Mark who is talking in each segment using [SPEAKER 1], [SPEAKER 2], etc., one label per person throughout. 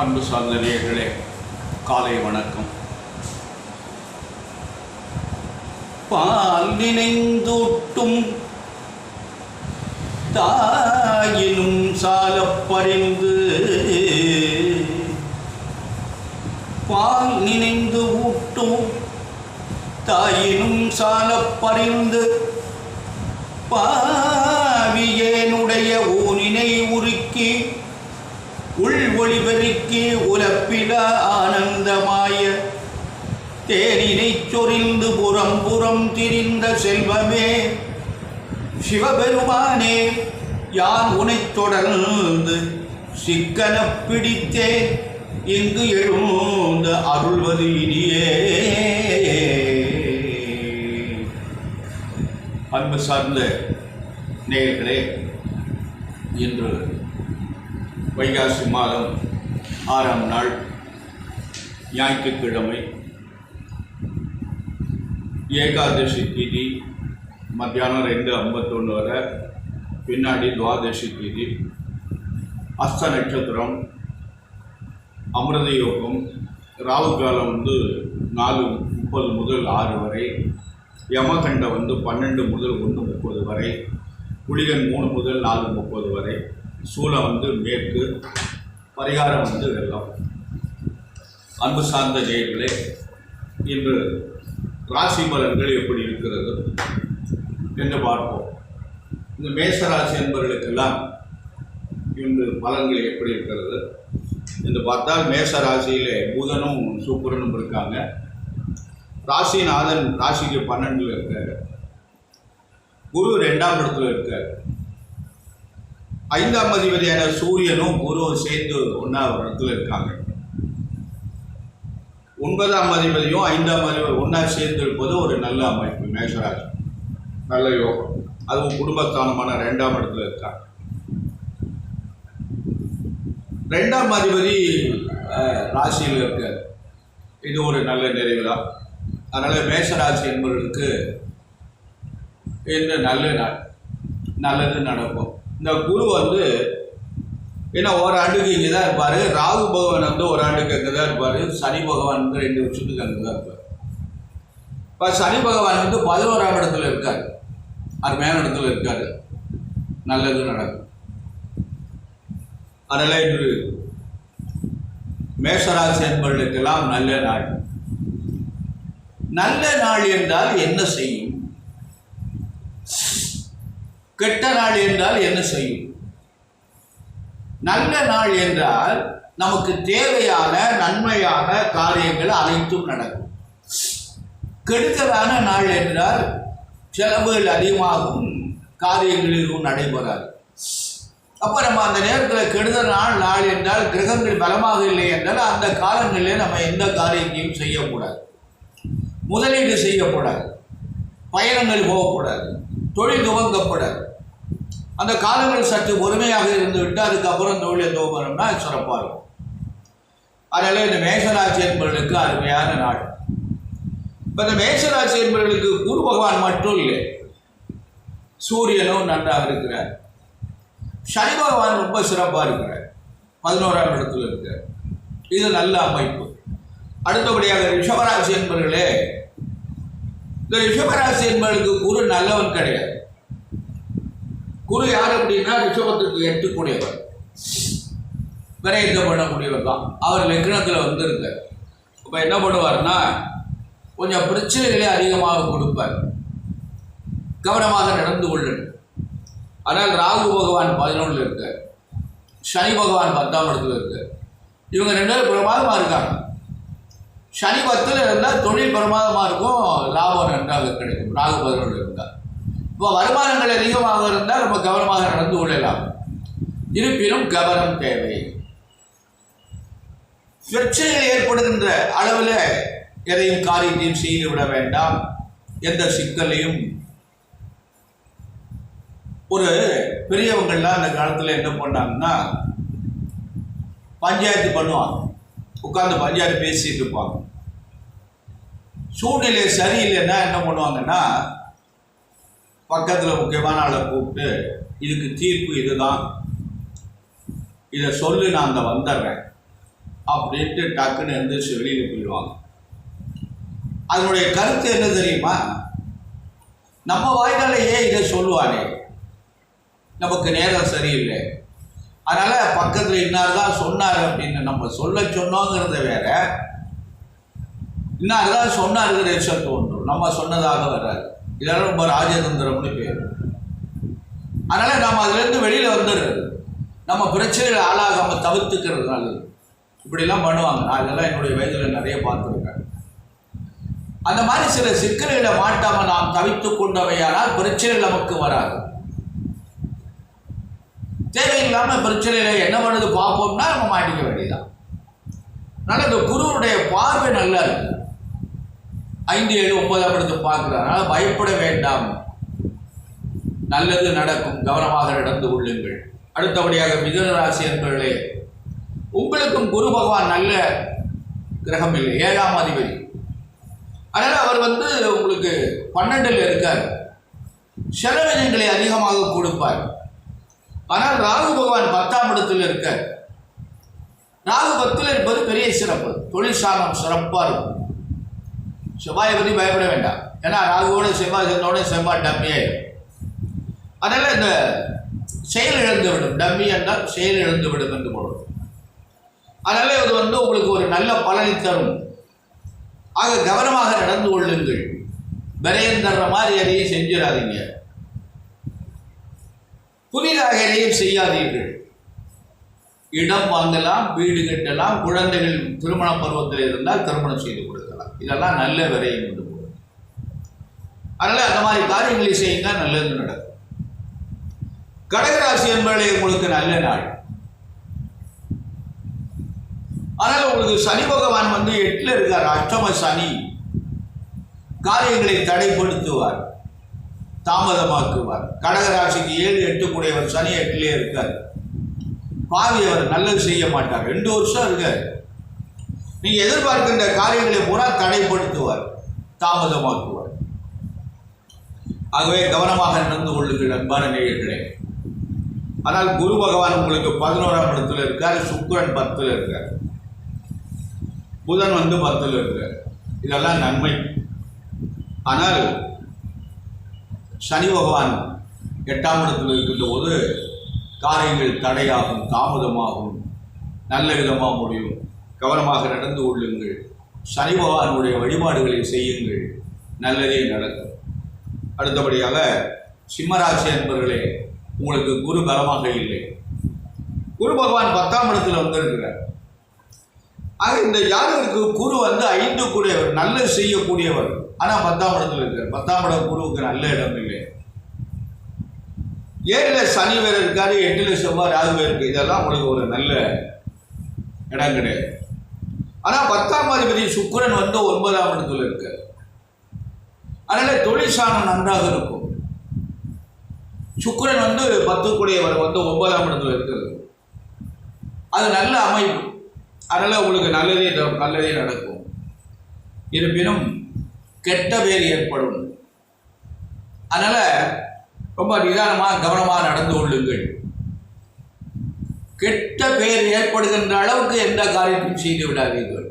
[SPEAKER 1] அன்பு சார்ந்த நேயர்களே, காலை வணக்கம். பால் நினைந்தூட்டும் தாயினும் சாலப் பரிந்து, பால் நினைந்து ஊட்டும் தாயினும் சாலப் பரிந்து, பாவியேனுடைய ஊனினை உருக்கி உள் ஒளி பெருக்கி உலப்பில ஆனந்தமாய தேனினை சொரிந்து புறம் புறம் திரிந்த செல்வமே சிவபெருமானே, யான் உனைத் தொடர்ந்து சிக்கனப் பிடித்தே இங்கு எழுந்த அருள்வது இனியே. அன்பு சார்ந்த நேயர்களே, இன்று வைகாசி மாதம் 6ஆம் நாள் ஞாயிற்றுக்கிழமை, ஏகாதசி திதி மத்தியானம் 2:51 வரை, பின்னாடி துவாதசி திதி, அஸ்த நட்சத்திரம், அமிர்த யோகம், ராகு காலம் 4:30 முதல் 6 வரை, யமகண்டம் 12 முதல் 1:30 வரை, குளிகன் 3 முதல் 4:30 வரை, சூலம் மேற்கு, பரிகாரம் வெள்ளம். அன்பு சார்ந்த நேயர்களே, இன்று ராசி பலன்கள் எப்படி இருக்கிறது என்று பார்ப்போம். இந்த மேசராசி என்பவர்களுக்கெல்லாம் இன்று பலன்கள் எப்படி இருக்கிறது என்று பார்த்தால், மேசராசியிலே புதனும் சுக்கிரனும் இருக்காங்க. ராசிநாதன் ராசிக்கு 12 இருக்காரு. குரு 2ஆம் இடத்துல இருக்காரு. 5ஆம் அதிபதியான சூரியனும் குருவும் சேர்ந்து 1ஆவது இடத்துல இருக்காங்க. 9ஆம் அதிபதியும் 5ஆம் அதிபதி ஒன்றா சேர்ந்து இருப்பது ஒரு நல்ல அமைப்பு. மேஷராசி நல்ல யோகம். அதுவும் குடும்பஸ்தானமான 2ஆம் இடத்துல இருக்காங்க. 2ஆம் அதிபதி ராசியில் இருக்கார். இது ஒரு நல்ல நிறைவு தான். அதனால் மேஷராசி என்பவர்களுக்கு இந்த நல்லது நடக்கும். இந்த குரு ஏன்னா ஓராண்டுக்கு இங்கே தான் இருப்பார். ராகு பகவான் ஓராண்டுக்கு அங்கே தான் இருப்பார். சனி பகவான் 2 வருஷத்துக்கு அங்கே தான் இருப்பார். இப்போ சனி பகவான் 11ஆம் இடத்துல இருக்கார். அருமையான இடத்துல இருக்கார். நல்லது நடக்கும். அதனால் இன்று மேஷராசி என்பவர்களுக்கெல்லாம் நல்ல நாள். நல்ல நாள் என்றால் என்ன செய்யும்? கெட்ட நாள் என்றால் என்ன செய்யும்? நல்ல நாள் என்றால் நமக்கு தேவையான நன்மையான காரியங்கள் அனைத்தும் நடக்கும். கெடுதலான நாள் என்றால் செலவுகள் அதிகமாகும், காரியங்கள் எதுவும் நடைபெறாது. அப்போ நம்ம அந்த நேரத்தில் கெடுதல் நாள் என்றால் கிரகங்கள் பலமாக இல்லை என்றால் அந்த காலங்களில் நம்ம எந்த காரியத்தையும் செய்யக்கூடாது, முதலீடு செய்யக்கூடாது, பயணங்கள் போகக்கூடாது, தொழில் துவங்கப்படாது. அந்த காலங்கள் சற்று பொறுமையாக இருந்துவிட்டு அதுக்கப்புறம் தொழிலை துவங்கணும்னா சிறப்பாக இருக்கும். அதனால் இந்த மேஷராசி என்பவர்களுக்கு அருமையான நாள். இப்போ இந்த மேஷராசி என்பவர்களுக்கு குரு பகவான் மட்டும் இல்லை, சூரியனும் நன்றாக இருக்கிறார். சனி பகவான் ரொம்ப சிறப்பாக இருக்கிறார், 11ஆம் இடத்துல இருக்கிறார். இது நல்ல அமைப்பு. அடுத்தபடியாக ரிஷபராசி என்பவர்களே, இந்த ரிஷபராசி என்பவர்களுக்கு குரு நல்லவன் கிடையாது. குரு யார் அப்படின்னா ரிஷபத்துக்கு 8 கூடியவர், விரயத்தை பண்ணக்கூடியவர் தான். அவர் லக்னத்தில் வந்திருக்கார். இப்போ என்ன பண்ணுவார்னா கொஞ்சம் பிரச்சனைகளே அதிகமாக கொடுப்பார். கவனமாக நடந்து கொள்ளணும். ஆனால் ராகு பகவான் 11 இருக்கார், சனி பகவான் 10ஆம் இடத்துல இருக்கார். இவங்க 2 பேரும் பிரமாதமாக இருக்காங்க. சனி 10ல் இருந்தால் தொழில் பிரமாதமாக இருக்கும், லாபம் நன்றாக கிடைக்கும். ராகு 11 இருந்தால் இப்போ வருமானங்கள் அதிகமாக இருந்தால் நம்ம கவனமாக நடந்து கொள்ளலாம். இருப்பினும் கவனம் தேவை. பிரச்சனைகள் ஏற்படுகின்ற அளவில் எதையும் காரியத்தையும் செய்து விட வேண்டாம். எந்த சிக்கலையும் ஒரு பெரியவங்கள்லாம் அந்த காலத்தில் என்ன பண்ணாங்கன்னா பஞ்சாயத்து பண்ணுவாங்க, உட்கார்ந்து பஞ்சாயத்து பேசிட்டு இருப்பாங்க. சூழ்நிலை சரியில்லைன்னா என்ன பண்ணுவாங்கன்னா பக்கத்தில் முக்கியமான ஆளை கூப்பிட்டு இதுக்கு தீர்ப்பு இதுதான், இதை சொல்லி நான் அந்த வந்துடுறேன் அப்படின்ட்டு டக்குன்னு எந்திரிச்சு வெளியில் போயிடுவாங்க. அதனுடைய கருத்து என்ன தெரியுமா? நம்ம வாய்னாலேயே இதை சொல்லுவானே, நமக்கு நேரம் சரியில்லை, அதனால் பக்கத்தில் இன்னார் தான் சொன்னார் அப்படின்னு நம்ம சொன்னோங்கிறத வேற, இன்னார் தான் சொன்னாருங்கிற ரிசல்ட் ஒன்று நம்ம சொன்னதாக வராது. இதெல்லாம் ரொம்ப ராஜதந்திரம்னு பேர். அதனால் நம்ம அதுலேருந்து வெளியில் வந்துடுறது, நம்ம பிரச்சனைகள் ஆளாகாமல் தவிர்த்துக்கிறதுனால இப்படிலாம் பண்ணுவாங்க. நான் இதெல்லாம் என்னுடைய வயதில் நிறைய பார்த்துருக்கேன். அந்த மாதிரி சில சிக்கல்களை மாட்டாமல் நாம் தவித்து கொண்டவையானால் பிரச்சனைகள் நமக்கு வராது. தேவையில்லாமல் பிரச்சனைகளை என்ன பண்ணுது பார்ப்போம்னா நம்ம மாட்டிக்க வேண்டியதான். அதனால் இந்த குருவுடைய பார்வை நல்லா இருக்கு. 5, 7, 9 எடுத்து பார்க்குறாரு. அதனால் பயப்பட வேண்டாம், நல்லது நடக்கும், கவனமாக நடந்து கொள்ளுங்கள். அடுத்தபடியாக மிதுன ராசி என்பவர்களே, உங்களுக்கும் குரு பகவான் நல்ல கிரகம் இல்லை, 7ஆம் அதிபதி. அதனால் அவர் உங்களுக்கு 12ல் இருக்கார். செலவினங்களை அதிகமாக கொடுப்பார். ஆனால் ராகு பகவான் 10ஆம் இடத்தில் இருக்கார். ராகு 10ல் இருப்பது பெரிய சிறப்பு, தொழில் சாணம் சிறப்பாக இருக்கும். செவ்வாயை பற்றி பயப்பட வேண்டாம், ஏன்னா ராகுவோட செவ்வாய் சேர்ந்தோட செவ்வாய் டம்மியாயிடும். அதனால் இந்த செயல் இழந்துவிடும், டம்மி என்றால் செயல் இழந்துவிடும் என்று போடும். அதனால் இது உங்களுக்கு ஒரு நல்ல பலனை தரும். ஆக கவனமாக நடந்து கொள்ளுங்கள். விரயம் தர்ற மாதிரி எதையும் செஞ்சிடாதீங்க, புதிதாக எதையும் செய்யாதீர்கள். இடம் வாங்கலாம், வீடு கட்டலாம், குழந்தைகள் திருமண பருவத்தில் இருந்தால் திருமணம் செய்து கொடுக்கலாம். இதெல்லாம் நல்ல விரயம் என்று போடும். அதனால் அந்த மாதிரி காரியங்களை செய்யுங்க, நல்லது நடக்கும். கடகராசி என்பவர்களே, உங்களுக்கு நல்ல நாள். ஆனால் உங்களுக்கு சனி பகவான் 8ல் இருக்கார், அஷ்டம சனி. காரியங்களை தடைப்படுத்துவார், தாமதமாக்குவார். கடகராசிக்கு 7, 8 கூடியவர் சனி 8லே இருக்கார். பாவி, அவர் நல்லது செய்ய மாட்டார். 2 வருஷம் இருக்கார். நீங்க எதிர்பார்க்கின்ற காரியங்களை பூரா தடைப்படுத்துவார், தாமதமாக்குவார். ஆகவே கவனமாக நடந்து கொள்ளுங்கள் அன்பான நேயர்களே. ஆனால் குரு பகவான் உங்களுக்கு 11ஆம் இடத்துல இருக்கார், சுக்கிரன் 10ல் இருக்கார், புதன் 10ல் இருக்கார். இதெல்லாம் நன்மை. ஆனால் சனி பகவான் 8ஆம் இடத்தில் இருக்கின்ற போது காரியங்கள் தடையாகும், தாமதமாகும், நல்ல விதமாக முடியும். கவனமாக நடந்து கொள்ளுங்கள். சனி பகவானுடைய வழிபாடுகளை செய்யுங்கள், நல்லதே நடக்கும். அடுத்தபடியாக சிம்மராசி என்பவர்களே, உங்களுக்கு குரு பலமாக இல்லை. குரு பகவான் 10ஆம் இடத்தில் வந்திருக்கிறார். ஆக இந்த யாருக்கு குரு 5 கூடியவர், நல்லது செய்யக்கூடியவர். ஆனால் 10ஆம் இடத்தில் இருக்கார். 10ஆம் இடம் குருவுக்கு நல்ல இடம் இல்லை. 7ல் சனி வேறு இருக்காரு, 8ல் செவ்வாய் ராகு வேறு இருக்கு. இதெல்லாம் உங்களுக்கு ஒரு நல்ல இடம் கிடையாது. ஆனால் 10ஆம் அதிபதி சுக்கிரன் 9ஆம் இடத்தில் இருக்கார். அதனால் தொழில் சாணம் நன்றாக இருக்கும். சுக்கிரன் 10 கூடியவர் 9ஆம் இடத்தில் இருக்கிறது. அது நல்ல அமைப்பு. அதனால் உங்களுக்கு நல்லதே நடக்கும். இருப்பினும் கெட்ட பேர் ஏற்படும். அதனால் ரொம்ப நிதானமாக கவனமாக நடந்து கொள்ளுங்கள். கெட்ட பேர் ஏற்படுகின்ற அளவுக்கு எந்த காரியத்தையும் செய்து விடாதீர்கள்.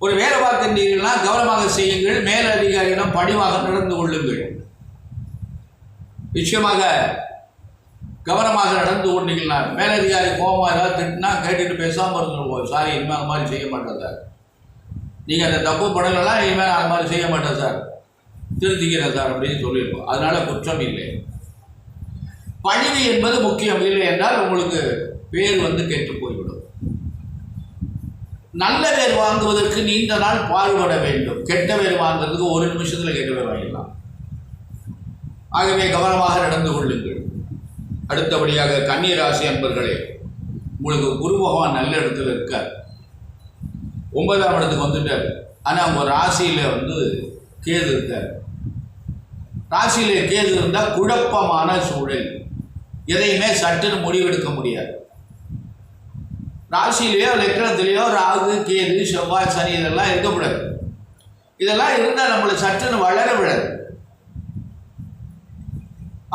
[SPEAKER 1] ஒரு வேலை பார்க்கின்றீர்கள்னா கவனமாக செய்யுங்கள். மேலதிகாரியிடம் பணிவாக நடந்து கொள்ளுங்கள். நிச்சயமாக கவனமாக நடந்து கொண்டீங்கன்னா மேலதிகாரி கோபமாக ஏதாவது திட்டினா கேட்டுட்டு பேசாமல் இருந்துருவோம். சாரி, இனிமேல் அந்த மாதிரி செய்ய மாட்டேன் சார், நீங்கள் அந்த தப்பு பண்ணலாம், இனிமேல் அந்த மாதிரி செய்ய மாட்டேன் சார், திருத்திக்கிறேன் சார் அப்படின்னு சொல்லியிருக்கோம். அதனால் குற்றம் இல்லை. பணிவு என்பது முக்கியம். இல்லை என்றால் உங்களுக்கு பேர் கெட்டு போய்விடும். நல்ல பேர் வாங்குவதற்கு நீண்ட நாள் பாடுபட வேண்டும். கெட்ட பேர் வாங்குறதுக்கு ஒரு நிமிஷத்தில் கெட்ட பேர் வாங்கிடலாம். ஆகவே கவனமாக நடந்து கொள்ளுங்கள். அடுத்தபடியாக கன்னிராசி அன்பர்களே, உங்களுக்கு குரு பகவான் நல்ல இடத்துல இருக்கார். 9ஆம் இடத்துக்கு வந்துட்டார். ஆனால் உங்கள் ராசியில் கேது இருக்கார். ராசியில் கேது இருந்தால் குழப்பமான சூழல், எதையுமே சட்டுன்னு முடிவெடுக்க முடியாது. ராசியிலேயோ லக்னத்திலேயோ ராகு கேது செவ்வாய் சனி இதெல்லாம் இருக்கக்கூடாது. இதெல்லாம் இருந்தால் நம்மளை சட்டுன்னு வளர விடாது.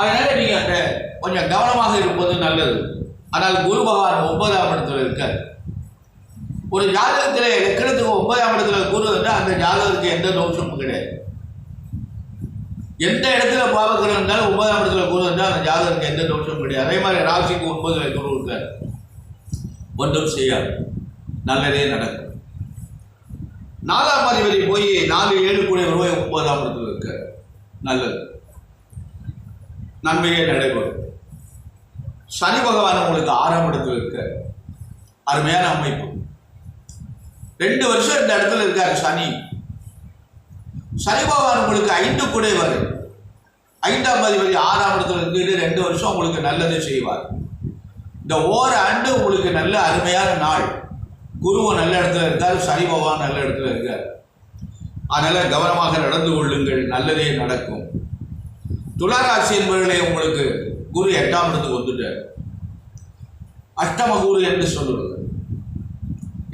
[SPEAKER 1] அதனால் நீங்கள் கொஞ்சம் கவனமாக இருப்பது நல்லது. ஆனால் குரு பகவான் 9ஆம் இடத்துல இருக்கார். ஒரு ஜாதகத்திலே லக்னத்துக்கு 9ஆம் இடத்துல குரு இருந்தால் அந்த ஜாதகத்துக்கு எந்த தோஷமும் கிடையாது. எந்த இடத்துல பாவக்கிரகம் இருந்தாலும் 9ஆம் இடத்துல குரு இருந்தால் அந்த ஜாதகத்துக்கு எந்த தோஷமும் கிடையாது. அதே மாதிரி ராசிக்கு 9ல் குரு இருக்கார், ஒன்றும் செய்யாது, நல்லதே நடக்கும். 4ஆம் அதிபதி போய் 4, 7 கூட ரூபாய் 9ஆம் இடத்துல இருக்கார், நல்லது, நன்மையே நடைபெறும். சனி பகவான் உங்களுக்கு 6ஆம் இடத்துல இருக்கார், அருமையான அமைப்பு. 2 வருஷம் இந்த இடத்துல இருக்கார் சனி. சனி பகவான் உங்களுக்கு 5 கூட வரும். 5ஆம் அதிபதி 6ஆம் இடத்துல இருந்துட்டு 2 வருஷம் உங்களுக்கு நல்லது செய்வார். இந்த ஓராண்டு உங்களுக்கு நல்ல அருமையான நாள். குருவும் நல்ல இடத்துல இருக்கார், சனி பகவான் நல்ல இடத்துல இருக்கார். அதனால கவனமாக நடந்து கொள்ளுங்கள், நல்லதே நடக்கும். துளாராசி என்பவர்களே, உங்களுக்கு குரு 8ஆம் இடத்துக்கு வந்துட்டார். அஷ்டம குரு என்று சொல்லுவது.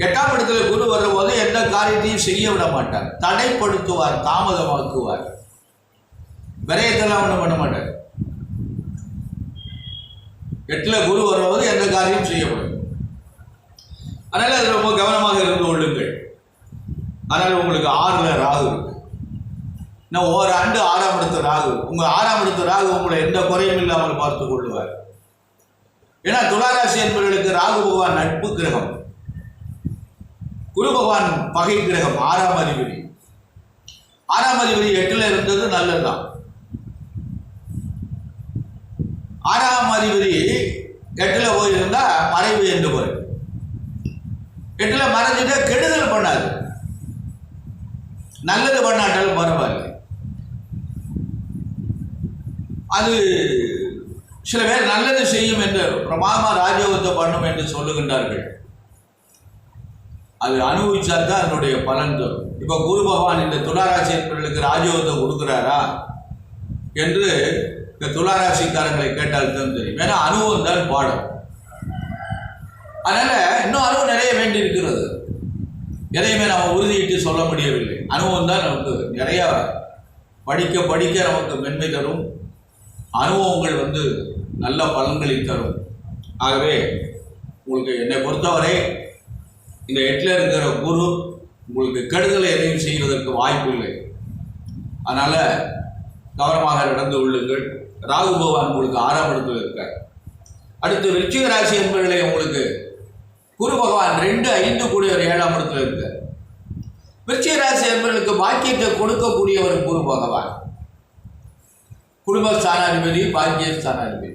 [SPEAKER 1] 8ஆம் இடத்துல குரு வரும்போது எந்த காரியத்தையும் செய்ய விட மாட்டார், தடைப்படுத்துவார், தாமதமாக்குவார். விரயத்தெல்லாம் ஒன்றும் பண்ண மாட்டார். 8ல் குரு வரும்போது எந்த காரியம் செய்யப்படும். அதனால அது ரொம்ப கவனமாக இருந்து கொள்ளுங்கள். அதனால உங்களுக்கு 6ல் ராகு இருக்கு. இன்னும் ஓராண்டு 6ஆம் இடத்து ராகு. உங்க 6ஆம் இடத்து ராகு உங்களை எந்த குறையும் இல்லாமல் பார்த்துக் கொள்ளுவார். ஏன்னா துளாராசி என்பவர்களுக்கு ராகு பகவான் நட்பு கிரகம், குரு பகவான் பகை கிரகம், 6ஆம் அதிபதி. 6ஆம் அதிபதி 8ல் இருந்தது நல்லதுதான். 6ஆம் அதிபதி 8ல் போயிருந்தா மறைவு என்று போய் 8ல் மறைஞ்சிட்டா கெடுதல் பண்ணாது, நல்லது பண்ணாட்டாலும் பரவாயில்லை. அது சில பேர் நல்லது செய்யும் என்று பிரமாதமா ராஜயோகத்தை பண்ணும் என்று சொல்லுகின்றார்கள். அது அனுபவிச்சால் தான் அதனுடைய பலன் தரும். இப்போ குரு பகவான் இந்த துளாராசி என்பவர்களுக்கு ராஜயோகத்தை கொடுக்குறாரா என்று இந்த துளாராசிக்காரங்களை கேட்டால் தான் தெரியும். ஏன்னா அனுபவம் தான் பாடம். அதனால இன்னும் அனுபவம் நிறைய வேண்டி இருக்கிறது. எதையுமே நம்ம உறுதியிட்டு சொல்ல முடியவில்லை. அனுபவம் தான் நமக்கு நிறைய படிக்க படிக்க நமக்கு மென்மை தரும். அனுபவங்கள் நல்ல பலன்களை தரும். ஆகவே உங்களுக்கு என்னை பொறுத்தவரை இந்த 8ல் இருக்கிற குரு உங்களுக்கு கெடுதலை எதையும் செய்வதற்கு வாய்ப்பு இல்லை. அதனால கவனமாக நடந்து கொள்ளுங்கள். ராகு பகவான் உங்களுக்கு 6ஆம் இடத்துல இருக்கார். அடுத்து விருச்சிக ராசி என்பவர்களே, உங்களுக்கு குரு பகவான் 2, 5 கூடியவர் 7ஆம் இடத்துல இருக்கார். விருச்சிக ராசி என்பவர்களுக்கு பாக்கியத்தை கொடுக்கக்கூடியவர் குரு பகவான், குடும்பஸ்தானாதிபதி, பாக்கியஸ்தானாதிபதி.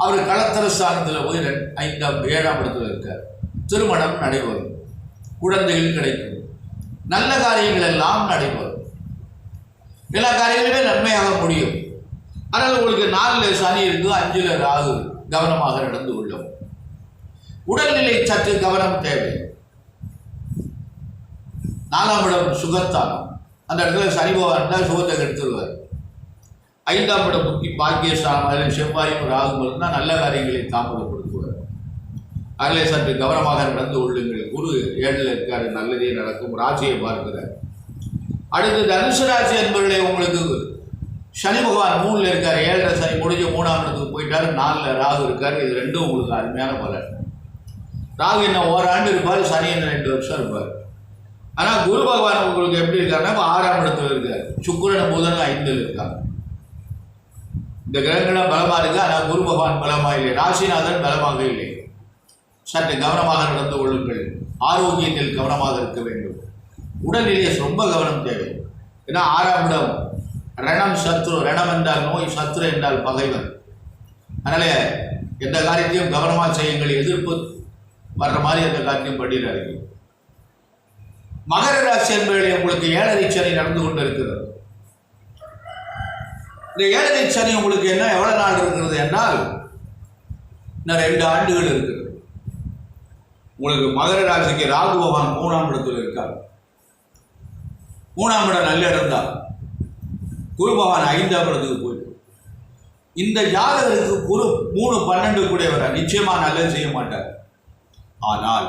[SPEAKER 1] அவர் களத்திர ஸ்தானத்தில் போய் 5ஆம் 7ஆம் இடத்துல இருக்கார். திருமணம் நடைபெறும், குழந்தைகள் கிடைக்கும், நல்ல காரியங்கள் எல்லாம் நடைபெறும், எல்லா காரியங்களுமே நன்மையாக முடியும். ஆனால் உங்களுக்கு 4ல் சனி இருக்கு, 5ல் ராகு. கவனமாக நடந்து கொள்ளும். உடல்நிலை சற்று கவனம் தேவை. 4ஆம் இடம் சுகத்தானம், அந்த இடத்துல சனி பகவான் தான் சுகத்தை கெடுத்துருவார். 5ஆம் இடம் புத்தி பாக்கியஸ்தானம், அதில் செவ்வாயும் ராகும் இருந்தால் நல்ல காரியங்களை தாமதப்படுத்துவார். அதில் சற்று கவனமாக நடந்து கொள்ளுங்கள். குரு 7ல் இருக்காரு, நல்லதே நடக்கும், ராசியை பார்க்கிறார். அடுத்து தனுசு ராசி என்பவர்களே, உங்களுக்கு சனி பகவான் 3ல் இருக்கார். 7ல் சனி முடிஞ்சு 3ஆம் இடத்துக்கு போயிட்டாரு. 4ல் ராகு இருக்கார். இது ரெண்டும் உங்களுக்கு அருமையான பலன். ராகு என்ன ஓராண்டு இருப்பார், சனி என்ன 2 வருஷம் இருப்பார். ஆனால் குரு பகவான் உங்களுக்கு எப்படி இருக்காருன்னா 6ஆம் இடத்துல இருக்கார். சுக்கிரன் புதன் 5ல் இருக்காங்க. இந்த கிரகங்களாம் பலமாக இருக்கு. ஆனால் குரு பகவான் பலமாக இல்லை, ராசிநாதன் பலமாக இல்லை. சற்று கவனமாக நடந்து கொள்ளுங்கள். ஆரோக்கியத்தில் கவனமாக இருக்க வேண்டும். உடல்நிலையை ரொம்ப கவனம் தேவை. ஏன்னா 6ஆம் இடம் ரணம், சத்ரு. ரணம் என்றால் நோய், சத்ரு என்றால் பகைவன். அதனால எந்த காரியத்தையும் கவனமாக செய்யுங்கள். எதிர்ப்பு வர்ற மாதிரி எந்த காரியத்தையும் பண்ணிடாதீங்க. மகர ராசி என்பவர்களே, உங்களுக்கு 7ரை சனி நடந்து கொண்டு இருக்கிறது. இந்த 7ரை சனி உங்களுக்கு எவ்வளவு நாள் இருக்கிறது என்றால் இன்னும் 2 ஆண்டுகள் இருக்கிறது. உங்களுக்கு மகர ராசிக்கு ராகு பகவான் 3ஆம் இடத்துல இருக்கார். 3ஆம் இடம் நல்ல இடம் தான். குரு பகவான் 5ஆம் இடத்துக்கு போயிட்டு இந்த ஜாதகருக்கு குரு 3, 12 கூடியவரை நிச்சயமா நல்லது செய்ய மாட்டார். ஆனால்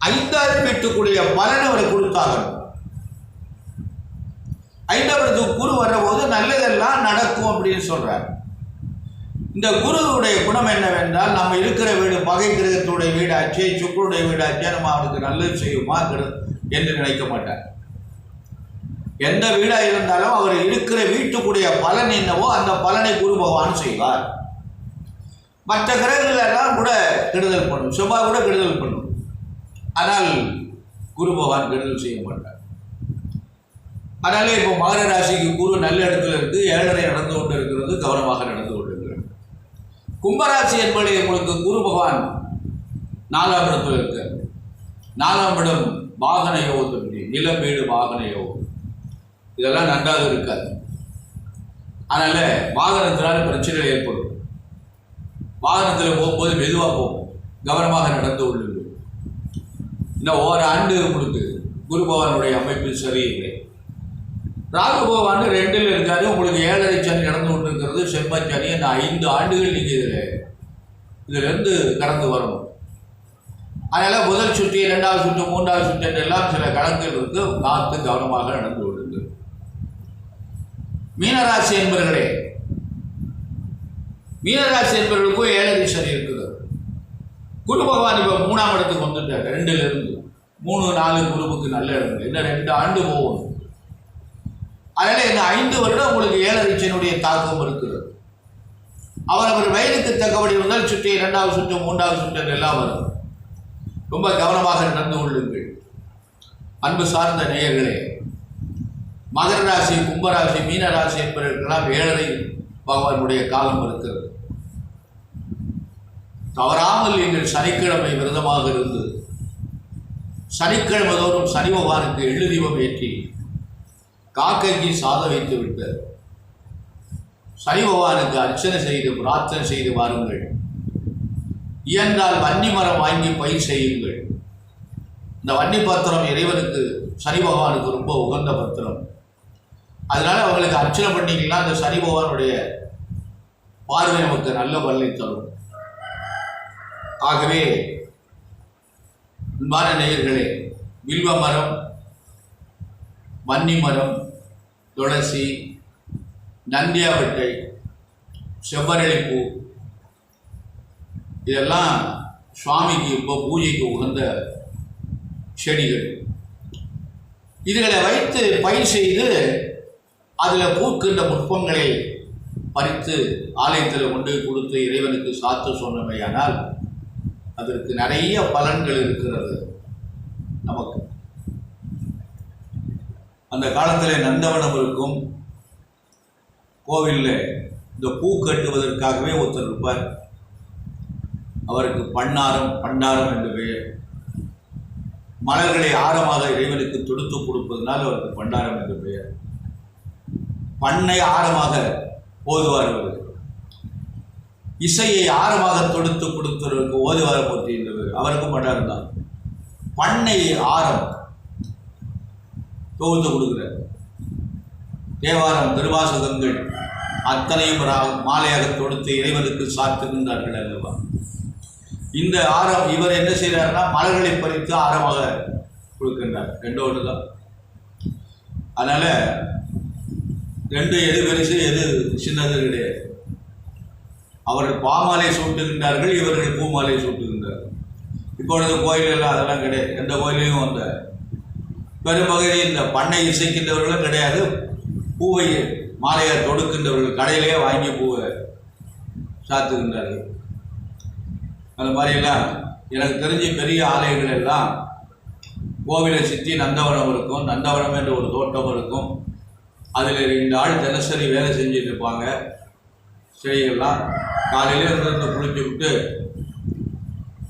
[SPEAKER 1] 5ஆம் வீட்டுக்குரிய பலன் அவரை கொடுத்தாகணும். 5ஆம் இடத்துக்கு குரு வர்ற போது நல்லதெல்லாம் நடக்கும் அப்படின்னு சொல்றார். இந்த குருவுடைய குணம் என்னவென்றால், நம்ம இருக்கிற வீடு பகை கிரகத்துடைய வீடாச்சே, சுக்கருடைய வீடாச்சே, நம்ம அவனுக்கு நல்லது செய்யுமா என்று நினைக்க மாட்டார். எந்த வீடாக இருந்தாலும் அவர் இருக்கிற வீட்டுக்குடைய பலன் என்னவோ அந்த பலனை குரு பகவான் செய்வார். மற்ற கிரகங்கள் எல்லாம் கூட கெடுதல் பண்ணும், செவ்வாய் கூட கெடுதல் பண்ணும். ஆனால் குரு பகவான் கெடுதல் செய்ய மாட்டார். அதனால இப்போ மகர ராசிக்கு குரு நல்ல இடத்துல இருக்கு, 7.5 நடந்து கொண்டு இருக்கிறது, கவனமாக நடந்து கொண்டு இருக்கிறது. கும்பராசி என்பதை உங்களுக்கு குரு பகவான் 4ஆம் இடத்துல இருக்கார். 4ஆம் இடம் வாகன யோகத்திற்கு, நிலம் வீடு வாகன யோகம், இதெல்லாம் நன்றாக இருக்காது. அதனால வாகனத்தினால் பிரச்சனைகள் ஏற்படும். வாகனத்தில் போகும்போது மெதுவாக போகும், கவனமாக நடந்து கொள்ளுங்கள். இன்னும் ஓராண்டு உங்களுக்கு குரு பகவானுடைய அமைப்பு சரியில்லை. ராகு பகவான் 2ல் இருக்காரு, உங்களுக்கு 7.5 சனி நடந்து கொண்டு இருக்கிறது, செவ்வாய் சனி. இந்த 5 ஆண்டுகள் நீங்கள் இதிலிருந்து கடந்து வரணும். அதனால் முதல் சுற்று, 2வது சுற்று, 3வது சுற்று என்றெல்லாம் சில கணக்குகள் இருந்து பார்த்து கவனமாக நடந்து கொள்ளுங்கள். மீனராசி என்பவர்களே, மீனராசி என்பவர்களுக்கும் 7.5 சனி இருக்கிறது. குரு பகவான் இப்போ 3ஆம் இடத்துக்கு வந்துட்டார். 2லிருந்து 3, 4 குருவுக்கு நல்ல இடங்கள். இன்னும் 2 ஆண்டு போகணும். அதனால் இந்த 5 வருடம் உங்களுக்கு 7.5 சனியுடைய தாக்கம் இருக்கிறது. அவர் வயதுக்கு தக்கபடி முதல் சுற்று, 2வது சுற்று, 3வது சுற்று எல்லாம் வரும். ரொம்ப கவனமாக நடந்து கொள்ளுங்கள். அன்பு சார்ந்த நேயர்களே, மகர ராசி, கும்பராசி, மீனராசி என்பவர்களெல்லாம் 7.5 பகவானுடைய காலம் இருக்கிறது. தவறாமல் நீங்கள் சனிக்கிழமை விரதமாக இருந்து சனிக்கிழமை தோறும் சனி பகவானுக்கு எள்ளு தீபம் ஏற்றி காக்கைக்கு சாதம் வைத்து விட்டார். சனி பகவானுக்கு அர்ச்சனை செய்து பிரார்த்தனை செய்து வாருங்கள். இயன்றால் வன்னி மரம் வாங்கி பயிர் செய்யுங்கள். இந்த வன்னி பத்திரம் இறைவனுக்கு, சனி பகவானுக்கு ரொம்ப உகந்த பத்திரம். அதனால அவங்களுக்கு அர்ச்சனை பண்ணிக்கலாம். அந்த சனி பகவானுடைய பார்வை நமக்கு நல்ல பலனை தரும். ஆகவே அன்பான நேயர்களே, வில்வ மரம், வன்னி மரம், துளசி, நந்தியாவட்டை, செவ்வரளிப்பூ, இதெல்லாம் சுவாமிக்கு இப்போ பூஜைக்கு உகந்த செடிகள். இதுகளை வைத்து பயிர் செய்து அதில் பூக்கின்ற புஷ்பங்களை பறித்து ஆலயத்தில் கொண்டு கொடுத்து இறைவனுக்கு சாத்த சொன்னமையானால் அதற்கு நிறைய பலன்கள் இருக்கிறது நமக்கு. அந்த காலத்தில் நந்தவனம் இருக்கும். கோவிலில் இந்த பூ கட்டுவதற்காகவே ஒருத்தர் இருப்பார். அவருக்கு பண்டாரம் என்று பெயர். மலர்களை ஆரமாக இறைவனுக்கு தொடுத்து கொடுப்பதனால் அவருக்கு பண்டாரம் என்று பெயர். பண்ணை ஆரமாக ஓதுவார். இசையை ஆரமாக தொடுத்து கொடுத்தவருக்கு ஓதுவார போற்றி என்றவர், அவருக்கும் பண்டாரம் தான். பண்ணை ஆரம் தொகுத்து கொடுக்கிறார். தேவாரம், திருவாசகங்கள் அத்தனையும் மாலையாக தொடுத்து இறைவனுக்கு சாத்துகின்றார்கள் அல்லவா. இந்த ஆரம் இவர் என்ன செய்கிறார்னா மலர்களை பறித்து ஆரமாக கொடுக்கின்றார். 2 ஒன்று தான். அதனால 2 எது பெருசு எது சின்னது கிடையாது. அவர்கள் பாமாலை சூட்டுகின்றார்கள், இவர்கள் பூமாலை சூட்டுகின்றார்கள். இப்பொழுது கோயிலெல்லாம் அதெல்லாம் கிடையாது. எந்த கோயிலையும் அந்த பெரும்பகுதி இந்த பண்ணை இசைக்கின்றவர்களும் கிடையாது. பூவை மாலையை தொடுக்கின்றவர்கள் கடையிலேயே வாங்கி பூவை சாத்துகின்றார்கள். அந்த மாதிரியெல்லாம் எனக்கு தெரிஞ்ச பெரிய ஆலயங்கள் எல்லாம் கோவிலை சுற்றி நந்தவனம் இருக்கும். நந்தவனம் என்ற ஒரு தோட்டம் இருக்கும். அதில் 2 ஆள் தினசரி வேலை செஞ்சுட்டு இருப்பாங்க. செடிகள்லாம் காலையிலே இருந்து குளிச்சு விட்டு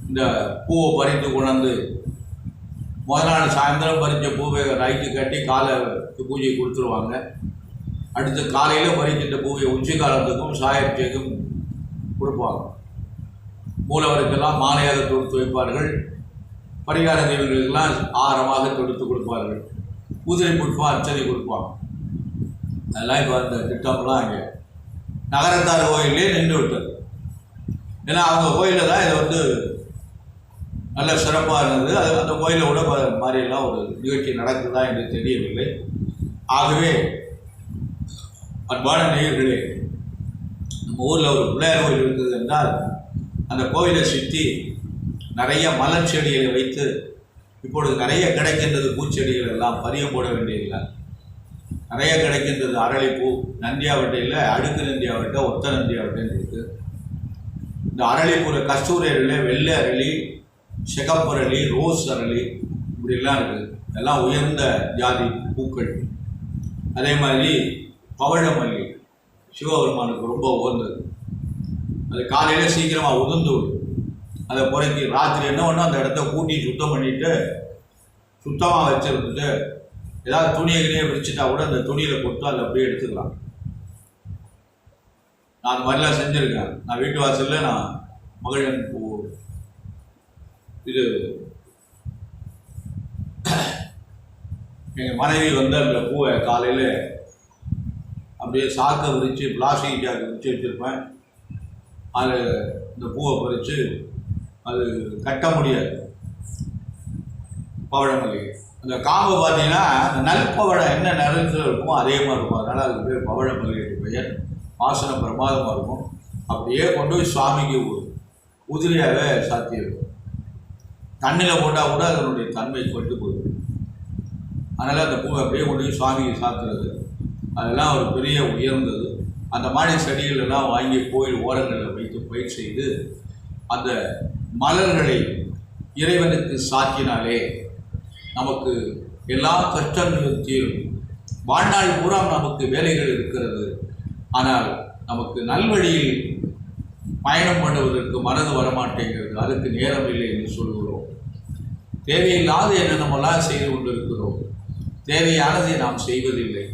[SPEAKER 1] இந்த பூவை பறித்து கொண்டாந்து முதல் நாள் சாயந்தரம் பறித்த பூவை நைட்டு கட்டி காலை பூஜை கொடுத்துருவாங்க. அடுத்து காலையில் பறிக்கின்ற பூவை உச்சி காலத்துக்கும் சாயத்துக்கும் கொடுப்பாங்க. மூலவருக்கெல்லாம் மாலையாக தொடுத்து வைப்பார்கள். பரிகார தெய்வங்களுக்கெல்லாம் ஆரமாக தொடுத்து கொடுப்பார்கள். குதிரை புஷ்பம் அர்ச்சனை கொடுப்பாங்க. அதெல்லாம் இப்போ அந்த திட்டம்லாம் இங்கே நகரத்தார் கோயிலே நின்று விட்டது. ஏன்னா அவங்க கோயிலில் தான் இதை நல்ல சிறப்பாக இருந்தது. அது அந்த கோயிலை கூட மாதிரியெல்லாம் ஒரு நிகழ்ச்சி நடக்குதா என்று தெரியவில்லை. ஆகவே அன்பான நேயர்களே, ஊரில் ஒரு பிள்ளையார் கோயில் இருக்குது என்றால் அந்த கோயிலை சுற்றி நிறைய மலர் செடிகளை வைத்து இப்பொழுது நிறைய கிடைக்கின்றது. பூச்செடிகள் எல்லாம் பதியம் போட வேண்டியதில்லை, நிறைய கிடைக்கின்றது. அரளிப்பூ நந்தியாவட்டையில் அடுக்கு நந்தியாவட்டை, ஒத்த நந்தியாவட்டைன்னு இருக்குது. இந்த அரளிப்பூவில் கஸ்தூரி அரளி, வெள்ளை அரளி, சிகப்பு அரளி, ரோஸ் அரளி இப்படிலாம் இருக்குது. இதெல்லாம் உயர்ந்த ஜாதி பூக்கள். அதே மாதிரி பவழமல்லி சிவபெருமானுக்கு ரொம்ப உயர்ந்தது. அது காலையில் சீக்கிரமாக உதிர்ந்து விடும். அதை புறக்கி ராத்திரி என்ன ஒன்று அந்த இடத்த கூட்டி சுத்தம் பண்ணிவிட்டு சுத்தமாக வச்சுருந்துட்டு ஏதாவது துணியை விரிச்சிட்டா கூட அந்த துணியில் கொடுத்து அதை அப்படியே எடுத்துக்கலாம். நான் அந்த மாதிரிலாம் செஞ்சுருக்கேன். நான் வீட்டு வாசலில் நான் மகிழன் பூ இது எங்கள் மனைவி வந்து அந்த பூவை காலையில் அப்படியே சாக்கை விரித்து பிளாஸ்டிக் ஜாக்கை விரித்து வச்சுருப்பேன். அது இந்த பூவை பறித்து அது கட்ட முடியாது. பவழமல்லி அந்த காம்பு பார்த்தீங்கன்னா அந்த நல்பவழம் என்ன நிறத்தில் இருக்குமோ அதே மாதிரி இருக்கும். அதனால் அதுக்கு பேர் பவழமல்லி பெயர். வாசனை பிரமாதமாக இருக்கும். அப்படியே கொண்டு போய் சுவாமிக்கு உதிரியாகவே சாத்தியிருக்கும். தண்ணியில் போட்டால் கூட அதனுடைய தன்மை கொண்டு போயிடும். அதனால் அந்த பூவை அப்படியே கொண்டு போய் சுவாமிக்கு சாத்துறது அதெல்லாம் ஒரு பெரிய உயர்ந்தது. அந்த மாதிரி செடிகள் எல்லாம் வாங்கி கோயில் ஓரங்களில் வைத்து பயிர் செய்து அந்த மலர்களை இறைவனுக்கு சாத்தினாலே நமக்கு எல்லா கஷ்டங்களும் தீரும். வாழ்நாள் பூரா நமக்கு வேலைகள் இருக்கிறது, ஆனால் நமக்கு நல்வழியில் பயணம் பண்ணுவதற்கு மனது வரமாட்டேங்கிறது. அதுக்கு நேரம் இல்லை என்று சொல்கிறோம். தேவையில்லாத என்ன நம்மளால் செய்து கொண்டிருக்கிறோம், தேவையானதை நாம் செய்வதில்லை.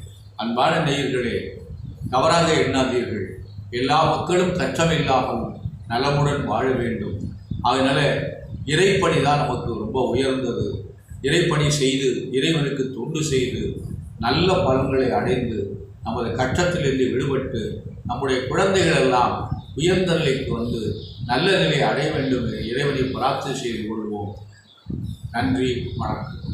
[SPEAKER 1] அன்பான நேயர்களே, தவறாக எண்ணாதீர்கள். எல்லா மக்களும் கஷ்டமில்லாமல் நலமுடன் வாழ வேண்டும். அதனால் இறைப்பணி தான் நமக்கு ரொம்ப உயர்ந்தது. இறைப்பணி செய்து இறைவனுக்கு தொண்டு செய்து நல்ல பலன்களை அடைந்து நமது கஷ்டத்திலிருந்து விடுபட்டு நம்முடைய குழந்தைகள் எல்லாம் உயர்ந்த நிலைக்கு வந்து நல்ல நிலையை அடைய வேண்டும் என இறைவனை பிரார்த்தனை செய்து கொள்வோம். நன்றி, வணக்கம்.